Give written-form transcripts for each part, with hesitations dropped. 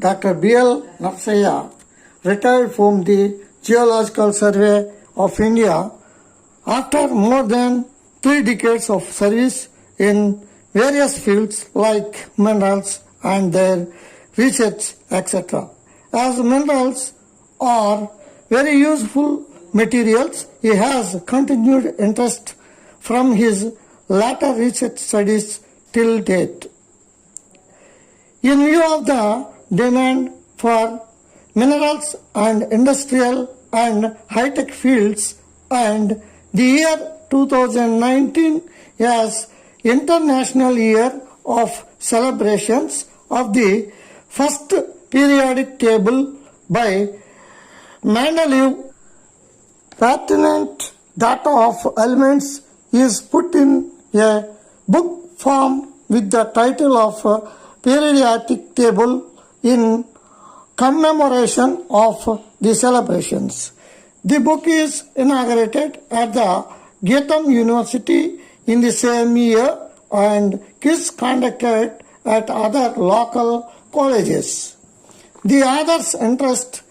Dr.B.L. NARASAYYA retired from the Geological Survey of India after more than 3 decades of service in various fields like minerals and their research, etc. As minerals are very useful materials, he has continued interest from his latter research studies till date. In view of the demand for minerals and industrial and high-tech fields and the year 2019 as International Year of Celebrations of the First Periodic Table by Mendeleev, pertinent data of elements is put in a book form with the title of Periodic Table in commemoration of the celebrations. The book is inaugurated at the GITAM University in the same year and quiz conducted at other local colleges. The author's interest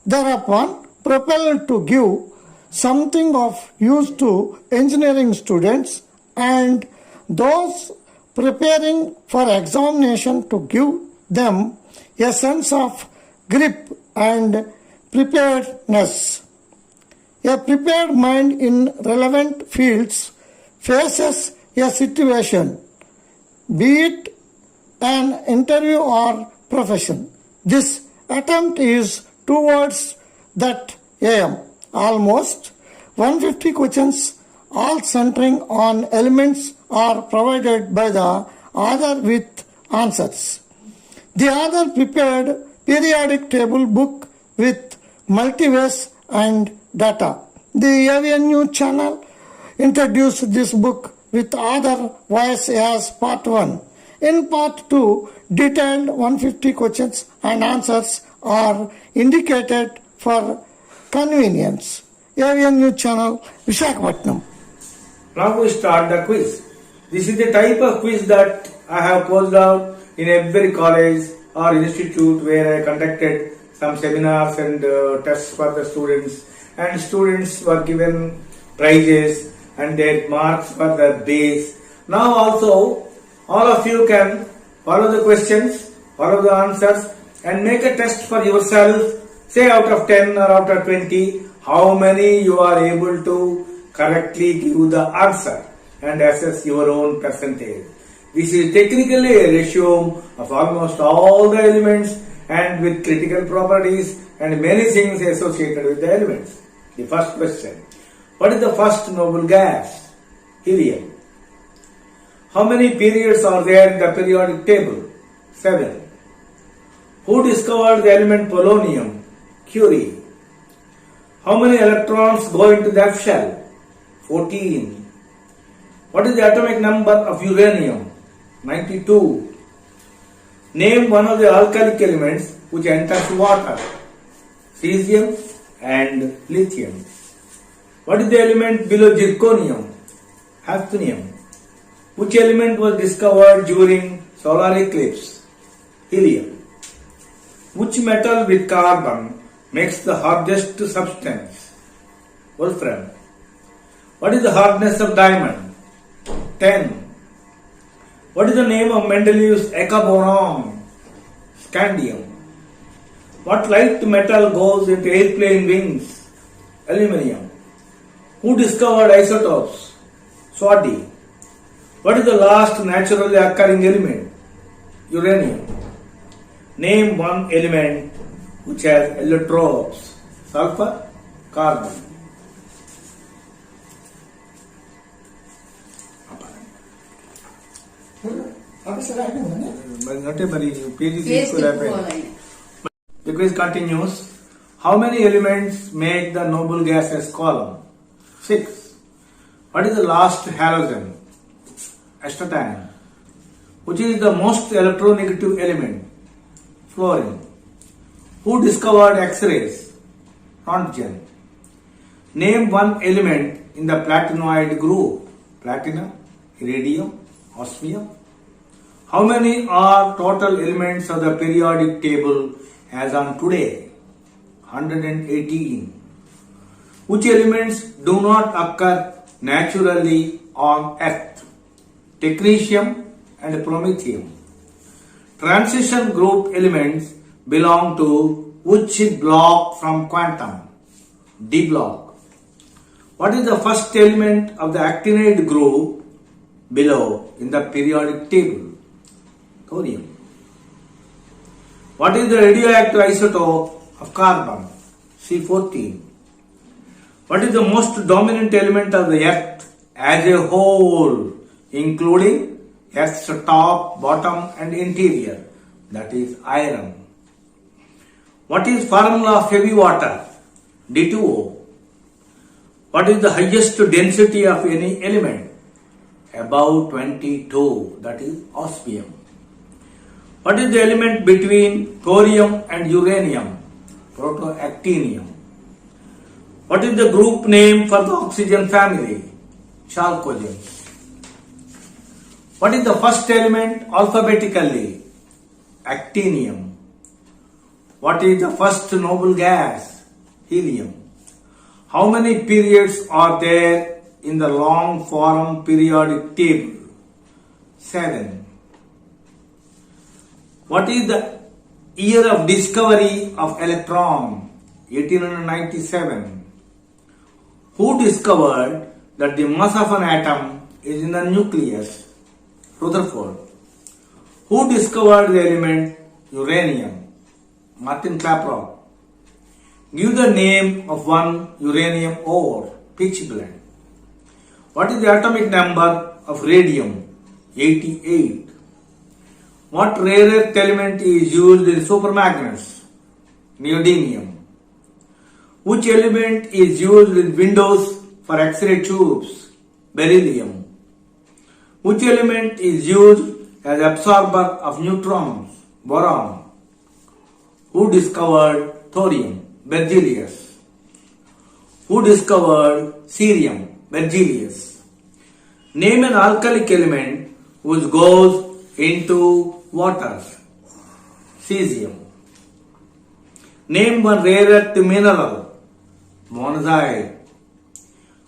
thereupon propelled to give something of use to engineering students and those preparing for examination to give them a sense of grip and preparedness. A prepared mind in relevant fields faces a situation, be it an interview or profession. This attempt is towards that aim. Almost 150 questions, all centering on elements, are provided by the author with answers. The author prepared periodic table book with multiverse and data. The AVNU channel introduced this book with other voice as part 1. In part 2, detailed 150 questions and answers are indicated for convenience. AVNU channel, Visakhapatnam. Now we start the quiz. This is the type of quiz that I have posed out in every college or institute where I conducted some seminars and tests for the students, and students were given prizes and their marks for the base. Now also all of you can follow the questions, follow the answers and make a test for yourself. Say out of 10 or out of 20, how many you are able to correctly give the answer and assess your own percentage. This is technically a ratio of almost all the elements and with critical properties and many things associated with the elements. The first question, what is the first noble gas? Helium. How many periods are there in the periodic table? 7. Who discovered the element polonium? Curie. How many electrons go into the F shell? 14. What is the atomic number of uranium? 92. Name one of the alkalic elements which enters water. Cesium and lithium. What is the element below zirconium? Hafnium. Which element was discovered during solar eclipse? Helium. Which metal with carbon makes the hardest substance? Wolfram. What is the hardness of diamond? 10. What is the name of Mendeleev's boron? Scandium. What light metal goes into airplane wings? Aluminium. Who discovered isotopes? Soddy. What is the last naturally occurring element? Uranium. Name one element which has allotropes. Sulfur, carbon. The quiz continues. How many elements make the noble gases column? 6. What is the last halogen? Astatine. Which is the most electronegative element? Fluorine. Who discovered X-rays? Röntgen. Name one element in the platinoid group. Platinum, iridium, osmium. How many are total elements of the periodic table as on today, 118. Which elements do not occur naturally on Earth? Technetium and promethium. Transition group elements belong to which block from quantum? D block. What is the first element of the actinide group below in the periodic table? Thorium. What is the radioactive isotope of carbon? C14. What is the most dominant element of the Earth as a whole, including Earth's top, bottom and interior? That is iron. What is formula of heavy water? D2O. What is the highest density of any element? About 22. That is osmium. What is the element between thorium and uranium? Protoactinium. What is the group name for the oxygen family? Chalcogen. What is the first element alphabetically? Actinium. What is the first noble gas? Helium. How many periods are there in the long form periodic table? 7. What is the year of discovery of electron? 1897. Who discovered that the mass of an atom is in the nucleus? Rutherford. Who discovered the element uranium? Martin Klaproth. Give the name of one uranium ore, pitchblende. What is the atomic number of radium? 88. What rare earth element is used in supermagnets? Neodymium. Which element is used in windows for X-ray tubes? Beryllium. Which element is used as absorber of neutrons? Boron. Who discovered thorium? Berzelius. Who discovered cerium? Berzelius. Name an alkalic element which goes into water. Cesium. Name one rare earth mineral. Monazite.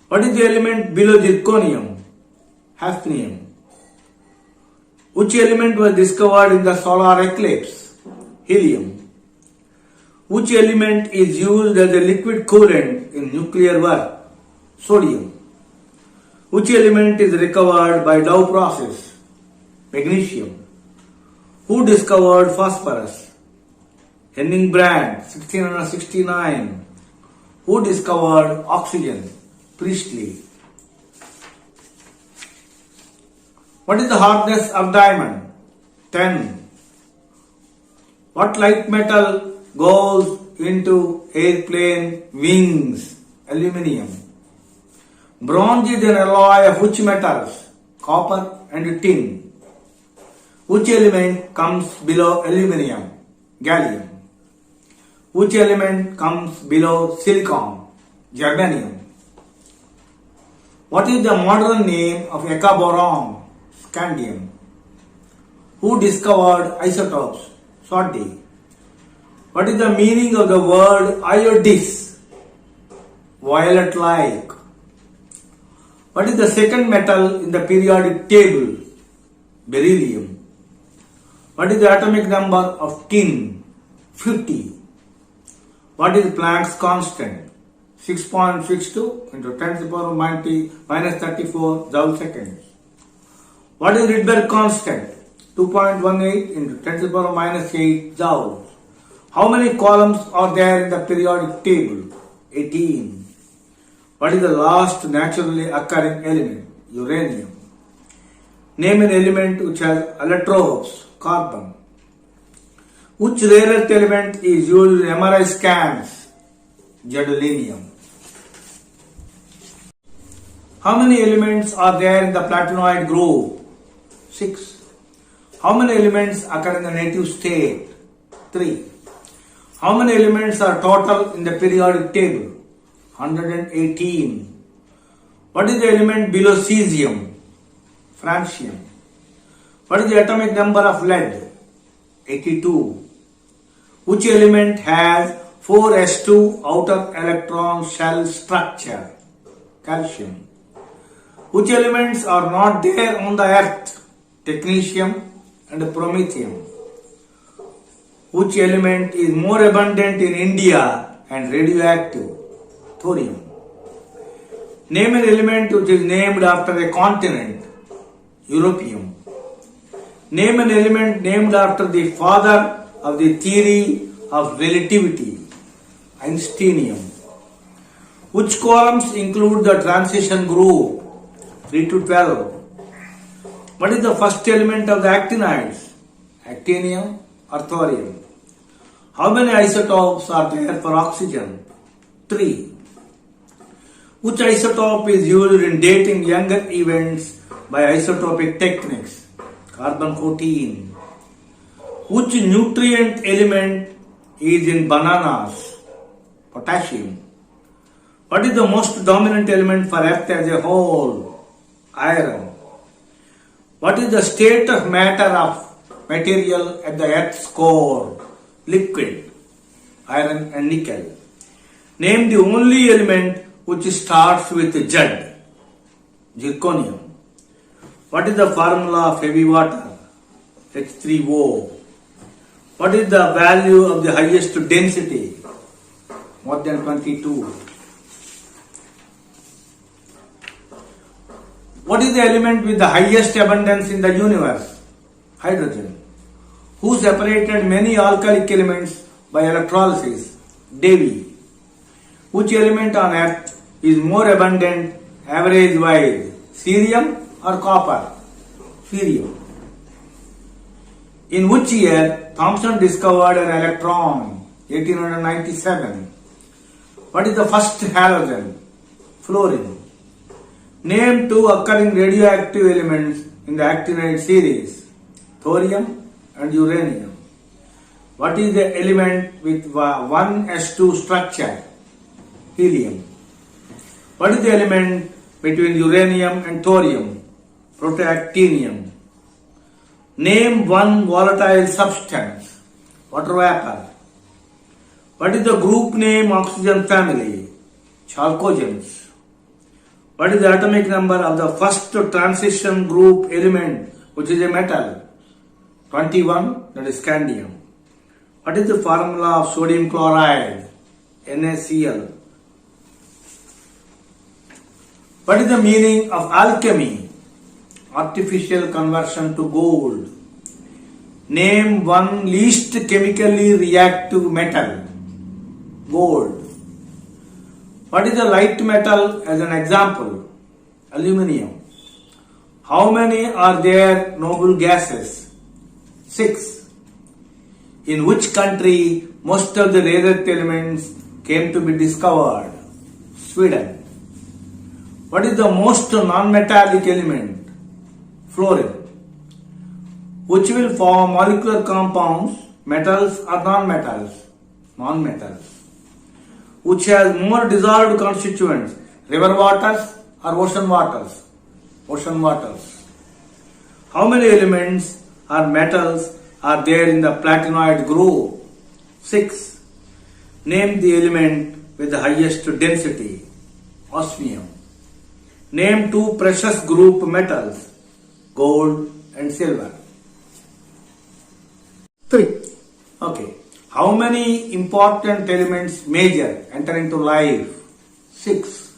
What is the element below zirconium? Hafnium. Which element was discovered in the solar eclipse? Helium. Which element is used as a liquid coolant in nuclear work? Sodium. Which element is recovered by Dow process? Magnesium. Who discovered phosphorus? Henning Brand, 1669. Who discovered oxygen? Priestley. What is the hardness of diamond? 10. What light metal goes into airplane wings? Aluminium. Bronze is an alloy of which metals? Copper and tin. Which element comes below aluminium? Gallium. Which element comes below silicon? Germanium. What is the modern name of Eka boron? Scandium. Who discovered isotopes? Soddy. What is the meaning of the word iodis? Violet-like. What is the second metal in the periodic table? Beryllium. What is the atomic number of tin? 50. What is Planck's constant? 6.62 into 10 to the power minus 34 joule seconds. What is Rydberg constant? 2.18 into 10 to the power minus 8 joules. How many columns are there in the periodic table? 18. What is the last naturally occurring element? Uranium. Name an element which has allotropes. Carbon. Which rare earth element is used in MRI scans? Gadolinium. How many elements are there in the platinoid group? 6. How many elements occur in the native state? 3. How many elements are total in the periodic table? 118. What is the element below cesium? Francium. What is the atomic number of lead? 82. Which element has 4s2 outer electron shell structure? Calcium. Which elements are not there on the earth? Technetium and promethium. Which element is more abundant in India and radioactive? Thorium. Name an element which is named after a continent. Europium. Name an element named after the father of the theory of relativity. Einsteinium. Which columns include the transition group 3 to 12? What is the first element of the actinides? Actinium or thorium? How many isotopes are there for oxygen? 3. Which isotope is used in dating younger events by isotopic techniques? Carbon 14. Which nutrient element is in bananas? Potassium. What is the most dominant element for Earth as a whole? Iron. What is the state of matter of material at the Earth's core? Liquid. Iron and nickel. Name the only element which starts with Z. Zirconium. What is the formula of heavy water? H3O. What is the value of the highest density? More than 22. What is the element with the highest abundance in the universe? Hydrogen. Who separated many alkalic elements by electrolysis? Davy. Which element on earth is more abundant average wise? Cerium or copper? Cerium. In which year Thomson discovered an electron? 1897. What is the first halogen? Fluorine. Name 2 occurring radioactive elements in the actinide series. Thorium and uranium. What is the element with 1s2 structure? Helium. What is the element between uranium and thorium? Protoactinium. Name 1 volatile substance. Water vapor. What is the group name oxygen family? Chalcogens. What is the atomic number of the first transition group element which is a metal? 21, that is scandium. What is the formula of sodium chloride? NaCl. What is the meaning of alchemy? Artificial conversion to gold. Name 1 least chemically reactive metal. Gold. What is the light metal as an example? Aluminium. How many are there noble gases? 6. In which country most of the rare earth elements came to be discovered? Sweden. What is the most non-metallic element? Fluorine. Which will form molecular compounds, metals or non-metals? Non-metals. Which has more dissolved constituents, river waters or ocean waters? Ocean waters. How many elements or metals are there in the platinoid group? 6. Name the element with the highest density. Osmium. Name 2 precious group metals, gold and silver. 3. Okay. How many important elements major enter into life? 6.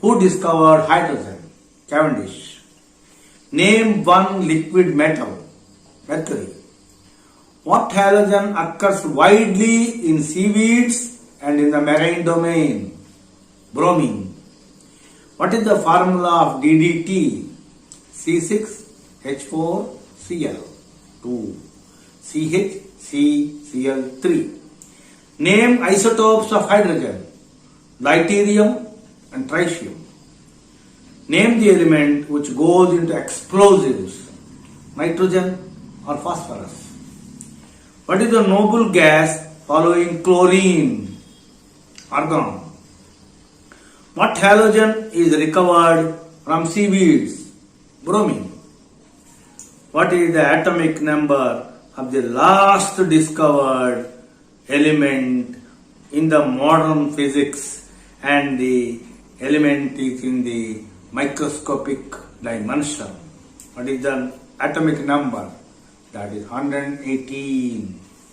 Who discovered hydrogen? Cavendish. Name 1 liquid metal. Mercury. What halogen occurs widely in seaweeds and in the marine domain? Bromine. What is the formula of DDT? C6H4Cl 2 CHCCl3. Name isotopes of hydrogen. Deuterium and tritium. Name the element which goes into explosives. Nitrogen or phosphorus. What is the noble gas following chlorine? Argon. What halogen is recovered from seaweeds? Bromine. What is the atomic number of the last discovered element in the modern physics, and the element is in the microscopic dimension. What is the atomic number? That is 118.